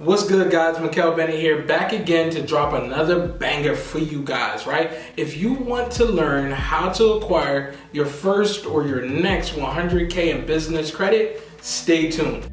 What's good, guys? Mikhail Bennett here, back again to drop another banger for you guys, right? If you want to learn how to acquire your first or your next 100K in business credit, stay tuned.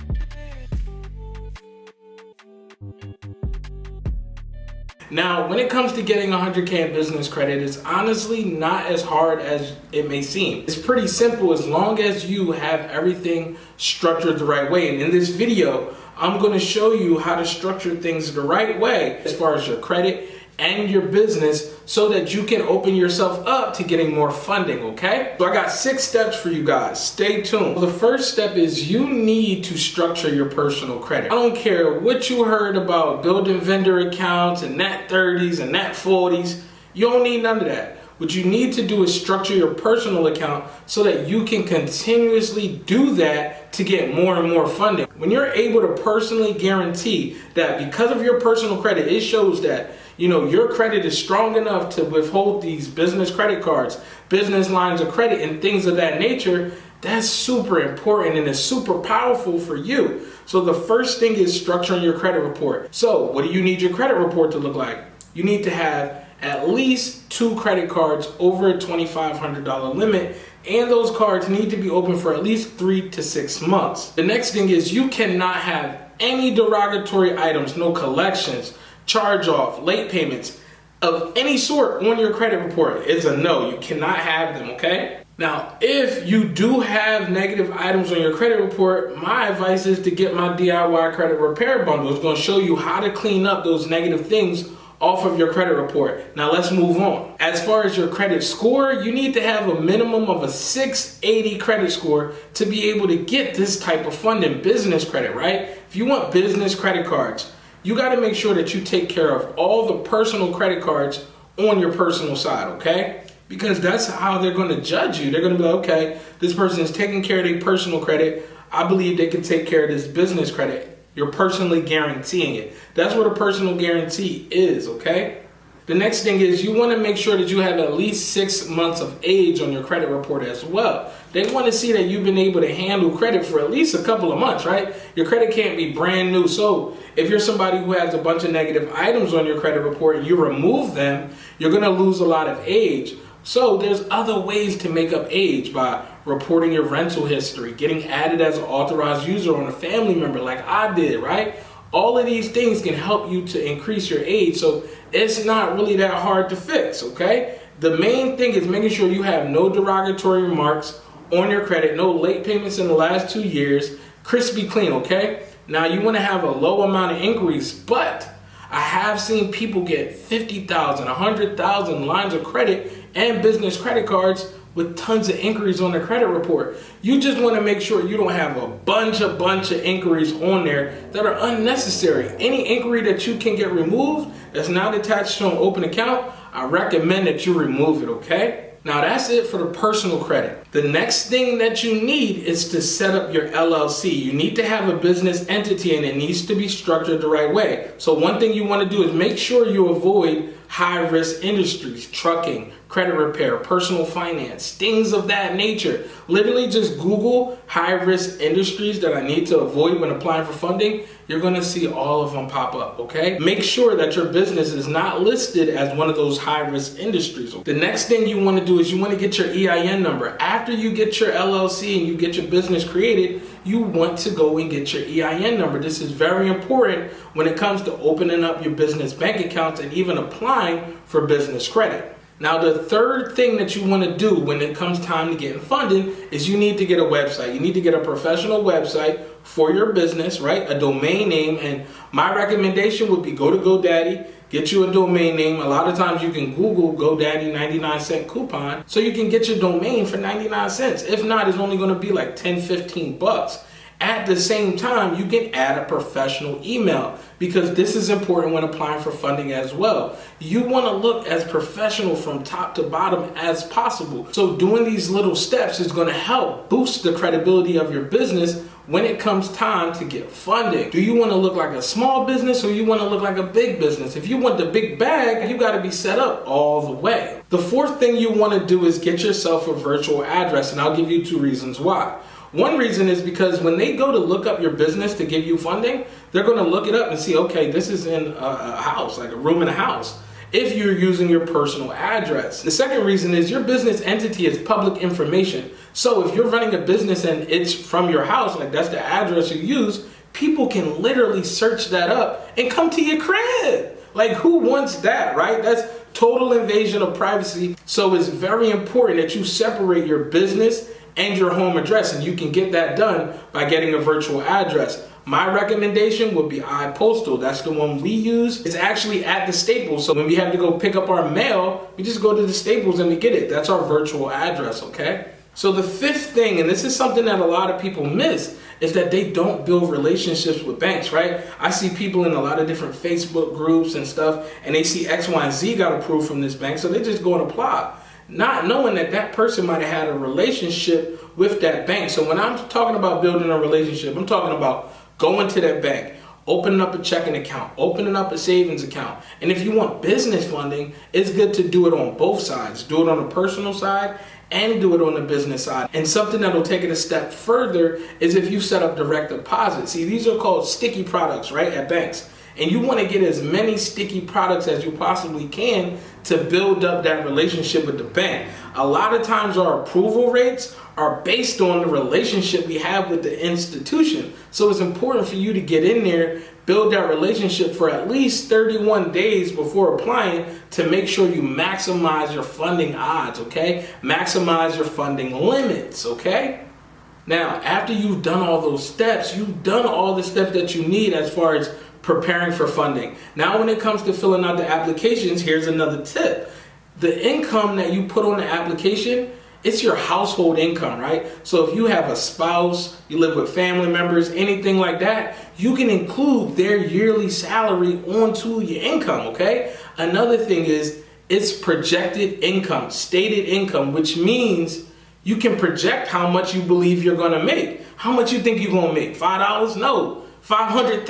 Now, when it comes to getting 100K in business credit, it's honestly not as hard as it may seem. It's pretty simple as long as you have everything structured the right way. And in this video, I'm going to show you how to structure things the right way as far as your credit and your business so that you can open yourself up to getting more funding, okay? So I got 6 steps for you guys. Stay tuned. The first step is you need to structure your personal credit. I don't care what you heard about building vendor accounts and net 30s and net 40s. You don't need none of that. What you need to do is structure your personal account so that you can continuously do that to get more and more funding. When you're able to personally guarantee that because of your personal credit, it shows that your credit is strong enough to withhold these business credit cards, business lines of credit, and things of that nature, that's super important and it's super powerful for you. So the first thing is structuring your credit report. So what do you need your credit report to look like? You need to have at least 2 credit cards over a $2,500 limit, and those cards need to be open for at least 3 to 6 months. The next thing is you cannot have any derogatory items, no collections, charge off, late payments of any sort on your credit report. It's a no, you cannot have them, okay? Now, if you do have negative items on your credit report, my advice is to get my DIY credit repair bundle. It's going to show you how to clean up those negative things off of your credit report. Now let's move on. As far as your credit score, you need to have a minimum of a 680 credit score to be able to get this type of funding, business credit, right? If you want business credit cards, you got to make sure that you take care of all the personal credit cards on your personal side, okay? Because that's how they're going to judge you. They're going to be like, okay, this person is taking care of their personal credit. I believe they can take care of this business credit. You're personally guaranteeing it. That's what a personal guarantee is, okay? The next thing is you want to make sure that you have at least 6 months of age on your credit report as well. They want to see that you've been able to handle credit for at least a couple of months, right? Your credit can't be brand new. So if you're somebody who has a bunch of negative items on your credit report and you remove them, you're going to lose a lot of age. So there's other ways to make up age by reporting your rental history, getting added as an authorized user on a family member like I did, right? All of these things can help you to increase your age, so it's not really that hard to fix, okay? The main thing is making sure you have no derogatory remarks on your credit, no late payments in the last 2 years, crispy clean, okay? Now you want to have a low amount of inquiries, but I have seen people get 50,000, 100,000 lines of credit and business credit cards with tons of inquiries on their credit report. You just want to make sure you don't have a bunch of inquiries on there that are unnecessary. Any inquiry that you can get removed that's not attached to an open account, I recommend that you remove it, okay? Now that's it for the personal credit. The next thing that you need is to set up your LLC. You need to have a business entity and it needs to be structured the right way. So one thing you want to do is make sure you avoid high-risk industries, trucking, credit repair, personal finance, things of that nature. Literally just Google high-risk industries that I need to avoid when applying for funding. You're going to see all of them pop up, okay? Make sure that your business is not listed as one of those high-risk industries. The next thing you want to do is you want to get your EIN number. After you get your LLC and you get your business created, you want to go and get your EIN number. This is very important when it comes to opening up your business bank accounts and even applying for business credit. Now, the third thing that you want to do when it comes time to getting funding is you need to get a website. You need to get a professional website for your business, right? A domain name. And my recommendation would be go to GoDaddy, get you a domain name. A lot of times you can Google GoDaddy 99-cent coupon so you can get your domain for 99 cents. If not, it's only going to be like 10, 15 bucks. At the same time, you can add a professional email because this is important when applying for funding as well. You want to look as professional from top to bottom as possible. So doing these little steps is going to help boost the credibility of your business when it comes time to get funding. Do you want to look like a small business or you want to look like a big business? If you want the big bag, you got to be set up all the way. The fourth thing you want to do is get yourself a virtual address, and I'll give you 2 reasons why. One reason is because when they go to look up your business to give you funding, they're going to look it up and see, okay, this is in a house, like a room in a house, if you're using your personal address. The second reason is your business entity is public information. So if you're running a business and it's from your house, like that's the address you use, people can literally search that up and come to your crib. Like, who wants that, right? That's total invasion of privacy. So it's very important that you separate your business and your home address, and you can get that done by getting a virtual address. My recommendation would be iPostal. That's the one we use. It's actually at the Staples. So when we have to go pick up our mail, we just go to the Staples and we get it. That's our virtual address, okay? So the fifth thing, and this is something that a lot of people miss, is that they don't build relationships with banks, right? I see people in a lot of different Facebook groups and stuff, and they see X, Y, and Z got approved from this bank, so they just go and apply, not knowing that that person might have had a relationship with that bank. So when I'm talking about building a relationship, I'm talking about going to that bank, opening up a checking account, opening up a savings account. And if you want business funding, it's good to do it on both sides. Do it on the personal side and do it on the business side. And something that'll take it a step further is if you set up direct deposit. See, these are called sticky products, right, at banks. And you want to get as many sticky products as you possibly can to build up that relationship with the bank. A lot of times our approval rates are based on the relationship we have with the institution. So it's important for you to get in there, build that relationship for at least 31 days before applying to make sure you maximize your funding odds, okay? Maximize your funding limits, okay? Now, after you've done all those steps, you've done all the steps that you need as far as preparing for funding. Now, when it comes to filling out the applications, here's another tip. The income that you put on the application, it's your household income, right? So if you have a spouse, you live with family members, anything like that, you can include their yearly salary onto your income, okay? Another thing is it's projected income, stated income, which means you can project how much you believe you're gonna make. How much you think you're gonna make? $5? No. $500,000,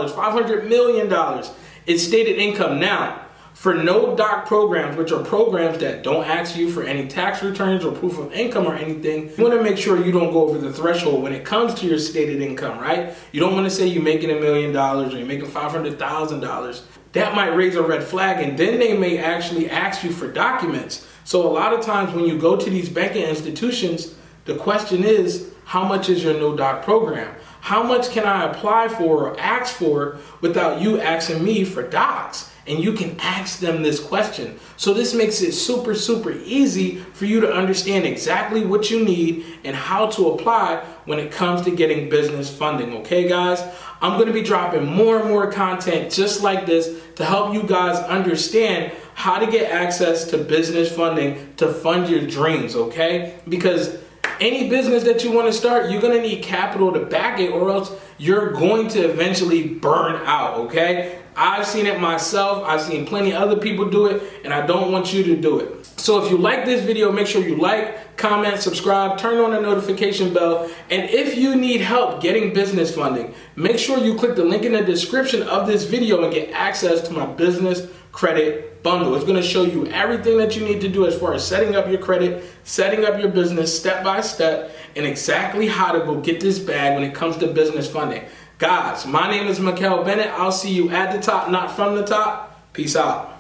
$500 million. It's stated income. Now, for no-doc programs, which are programs that don't ask you for any tax returns or proof of income or anything, you want to make sure you don't go over the threshold when it comes to your stated income, right? You don't want to say you're making $1 million or you're making $500,000. That might raise a red flag, and then they may actually ask you for documents. So a lot of times when you go to these banking institutions, the question is, how much is your no-doc program? How much can I apply for or ask for without you asking me for docs? And you can ask them this question. So this makes it super, super easy for you to understand exactly what you need and how to apply when it comes to getting business funding. Okay, guys? I'm going to be dropping more and more content just like this to help you guys understand how to get access to business funding to fund your dreams, okay? Because any business that you want to start, you're going to need capital to back it, or else you're going to eventually burn out, okay? I've seen it myself. I've seen plenty of other people do it, and I don't want you to do it. So if you like this video, make sure you like, comment, subscribe, turn on the notification bell. And if you need help getting business funding, make sure you click the link in the description of this video and get access to my business credit bundle. It's going to show you everything that you need to do as far as setting up your credit, setting up your business step by step, and exactly how to go get this bag when it comes to business funding. Guys, my name is Mikel Bennett. I'll see you at the top, not from the top. Peace out.